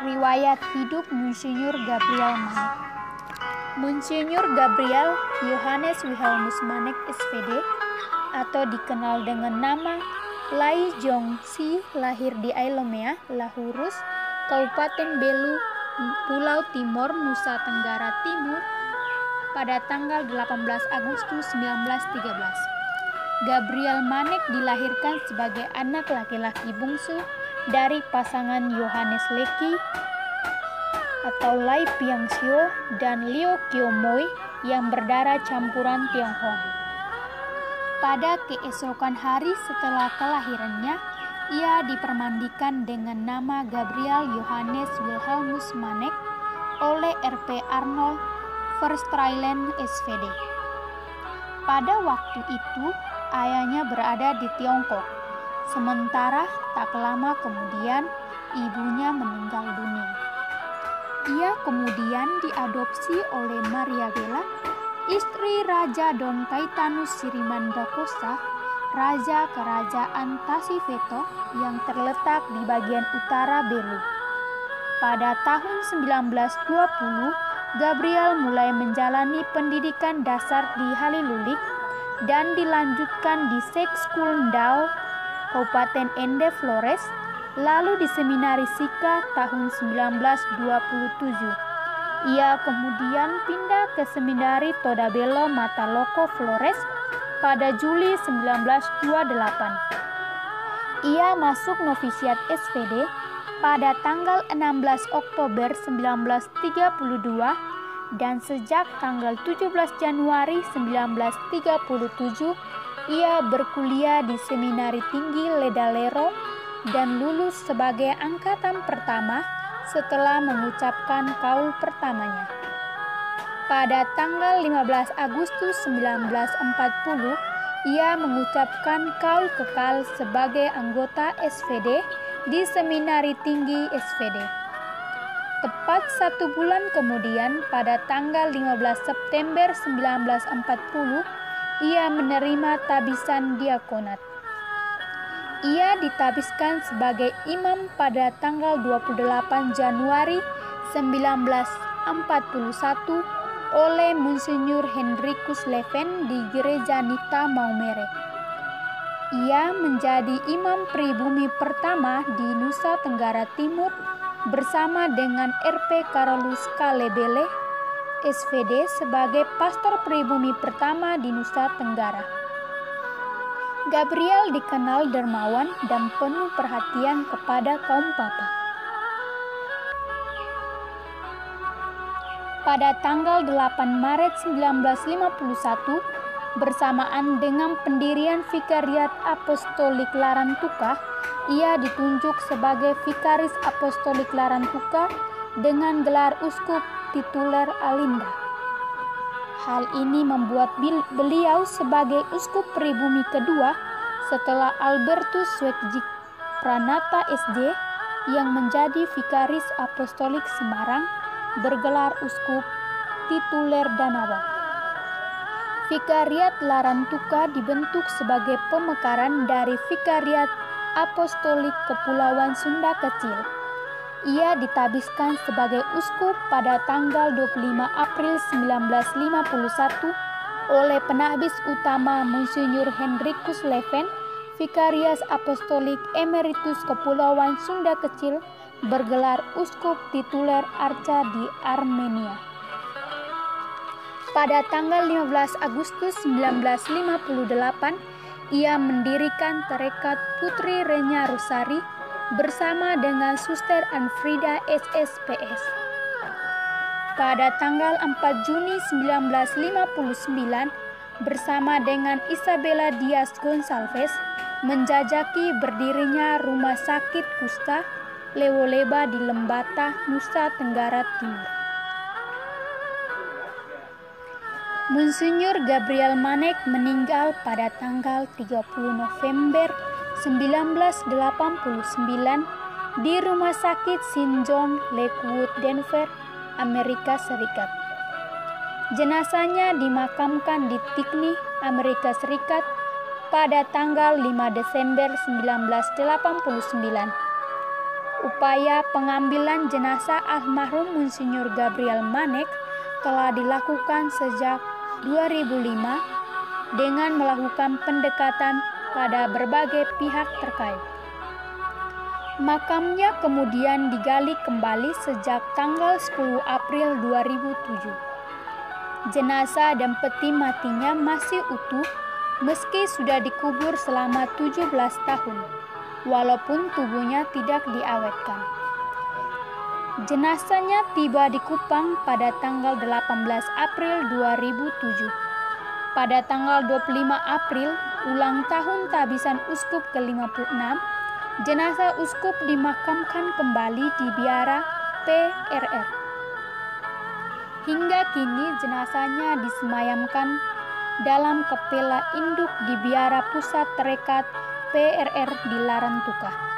Riwayat hidup Monsinyur Gabriel Manek. Monsinyur Gabriel Johannes Wilhelmus Manek SPD atau dikenal dengan nama Lai Jong Si lahir di Ailomea, Lahurus, Kabupaten Belu, Pulau Timor, Nusa Tenggara Timur pada tanggal 18 Agustus 1913. Gabriel Manek dilahirkan sebagai anak laki-laki bungsu dari pasangan Yohanes Leki atau Lai Piangxio dan Liu Kiomoi yang berdarah campuran Tionghoa. Pada keesokan hari setelah kelahirannya, ia dipermandikan dengan nama Gabriel Johannes Wilhelmus Manek oleh R.P. Arnold Verstrijlen SPD. Pada waktu itu, ayahnya berada di Tiongkok, sementara tak lama kemudian ibunya meninggal dunia. Ia kemudian diadopsi oleh Maria Bella, istri Raja Don Caetanus Sirimandakosa, Raja Kerajaan Tasiveto yang terletak di bagian utara Belu. Pada tahun 1920, Gabriel mulai menjalani pendidikan dasar di Halilulik dan dilanjutkan di Sek School Ndau, Kabupaten Ende Flores, lalu di Seminari Sika tahun 1927. Ia kemudian pindah ke Seminari Todabelo Mataloko Flores pada Juli 1928. Ia masuk novisiat SPD pada tanggal 16 Oktober 1932 dan sejak tanggal 17 Januari 1937 ia berkuliah di Seminari Tinggi Ledalero dan lulus sebagai angkatan pertama setelah mengucapkan kaul pertamanya. Pada tanggal 15 Agustus 1940, ia mengucapkan kaul kekal sebagai anggota SPD di Seminari Tinggi SPD. Tepat 1 bulan kemudian, pada tanggal 15 September 1940, ia menerima tabisan diakonat. Ia ditabiskan sebagai imam pada tanggal 28 Januari 1941 oleh Monsinyur Hendrikus Leven di Gereja Nita Maumere. Ia menjadi imam pribumi pertama di Nusa Tenggara Timur bersama dengan R.P. Carolus Kalebele, SPD, sebagai pastor pribumi pertama di Nusa Tenggara. Gabriel dikenal dermawan dan penuh perhatian kepada kaum papa. Pada tanggal 8 Maret 1951, bersamaan dengan pendirian Vikariat Apostolik Larantuka, ia ditunjuk sebagai Vikaris Apostolik Larantuka dengan gelar uskup tituler Alinda. Hal ini membuat beliau sebagai uskup pribumi kedua setelah Albertus Swetjik Pranata SD yang menjadi Vikaris Apostolik Semarang bergelar uskup tituler Danawa. Vikariat Larantuka dibentuk sebagai pemekaran dari Vikariat Apostolik Kepulauan Sunda Kecil. Ia ditabiskan sebagai uskup pada tanggal 25 April 1951 oleh penabis utama Monsinyur Hendrikus Leven, Vikarias Apostolik Emeritus Kepulauan Sunda Kecil, bergelar uskup tituler Arca di Armenia. Pada tanggal 15 Agustus 1958, ia mendirikan Tarekat Putri Renya Rosari bersama dengan Suster Anfrida SSPS. Pada tanggal 4 Juni 1959, bersama dengan Isabella Diaz Gonçalves, menjajaki berdirinya Rumah Sakit Kusta Lewoleba di Lembata, Nusa Tenggara Timur. Monsinyur Gabriel Manek meninggal pada tanggal 30 November 1989 di Rumah Sakit St. John Lakewood, Denver, Amerika Serikat. Jenazahnya dimakamkan di Tickney, Amerika Serikat pada tanggal 5 Desember 1989. upaya pengambilan jenazah almarhum Monsinyur Gabriel Manek telah dilakukan sejak 2005 dengan melakukan pendekatan pada berbagai pihak terkait. Makamnya kemudian digali kembali sejak tanggal 10 April 2007. Jenazah dan peti matinya masih utuh meski sudah dikubur selama 17 tahun, walaupun tubuhnya tidak diawetkan. Jenazahnya tiba di Kupang pada tanggal 18 April 2007. Pada tanggal 25 April, ulang tahun tabisan Uskup ke-56, jenazah Uskup dimakamkan kembali di Biara PRR. Hingga kini jenazahnya disemayamkan dalam kapela induk di Biara Pusat Tarekat PRR di Larantuka.